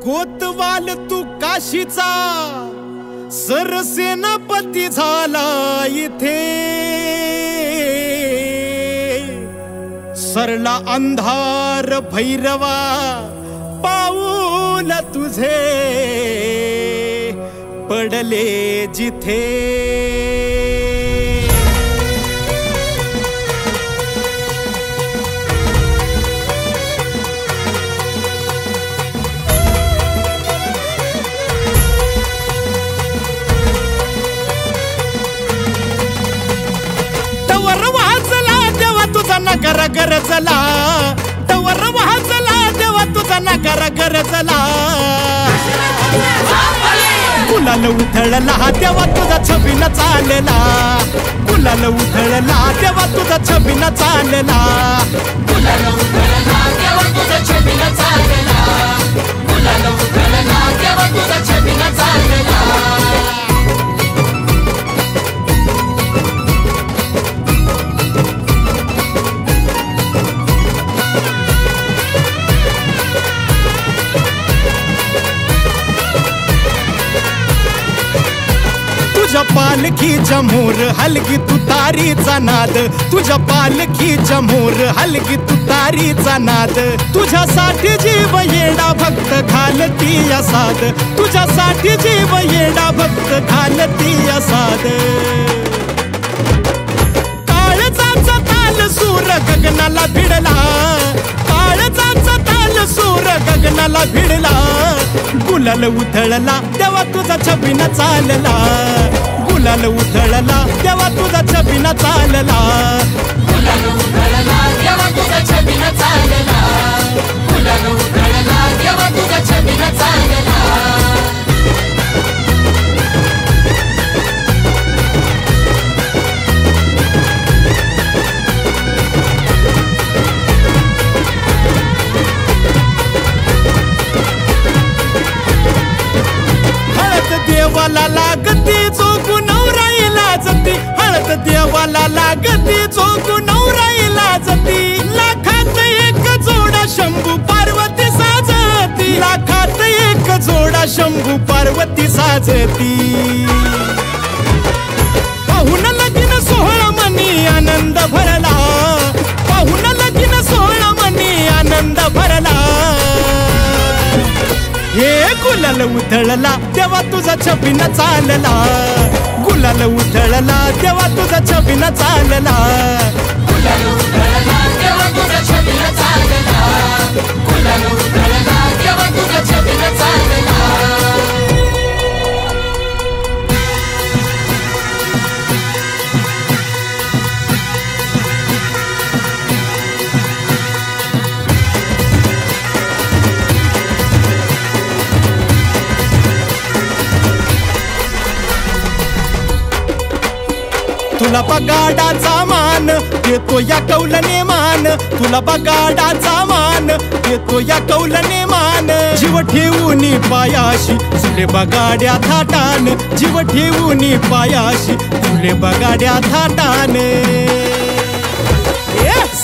कोतवाल तू काशीचा सरसेनापती झाला इथे सरला अंधार भैरवा पाऊल तुझे पडले जिथे नगर गरजला तवर वाजला देवा तुझा नगर गरजला गुलाल उधळला देवा तुझा छबीन चालला गुलाल उधळला देवा तुझा छबीन चालला गुलाल उधळला देवा तुझा छबीन चालला गुलाल उधळला देवा तुझा छबीन चालला तुझ्या पालखीच्या मोर हलगी तुतारीचा नाद तुझ्या पालखीच्या मोर हलगी तुतारीचा नाद तुझ्यासाठी जीव येडा भक्त घालती साद तुझ्यासाठी जीव येडा भक्त घालती साद काळजाचा ताल सूर गगनाला भिडला काळजाचा ताल सूर गगनाला भिडला गुलाल उधळला देवा तुझा छबीन चालला गुलाल उधळला देवा तुझा छबीन चालला गुलाल उधळला देवा तुझा छबीन चालला गुलाल उधळला देवा तुझा छबीन चालला देवाला लागती चोकू नवराईला जती हळद देवाला लागती चोकू नवराईला जती लाखात एक जोडा शंभू पार्वती साजती लाखात एक जोडा शंभू पार्वती साजती पाहून लगीन सोहळा मनी आनंद भरला पाहून लगीन सोहळा मनी आनंद भरला हे गुलाल उधळला देवा तुझा छबीन चालला गुलाल उधळला देवा तुझा छबीन चालला गुलाल उधळला देवा तुझा छबीन चालला गुलाल उधळला देवा तुझा छबीन चालला तुला बगाडाचा मान देतो या कौलने मान तुला बगाडाचा मान देतो या कौलने मान जीव ठेवून पायाशी तुले बगाड्या थाटान जीव ठेवून पायाशी तुले बगाड्या थाटान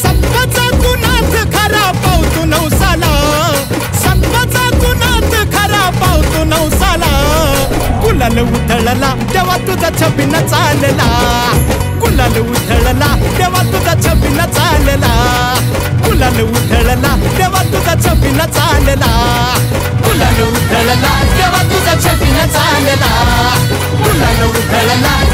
सत्वाचा गुणात खरा पावतो नवसाला सत्वाचा गुणात खरा पावतो नवसाला गुलाल उधळला देवा तुझा छबीन चालला गुलाल उधळला देवा तुझा छबीन चालला गुलाल उधळला देवा तुझा छबीन चालला गुलाल उधळला देवा तुझा छबीन चालला गुलाल उधळला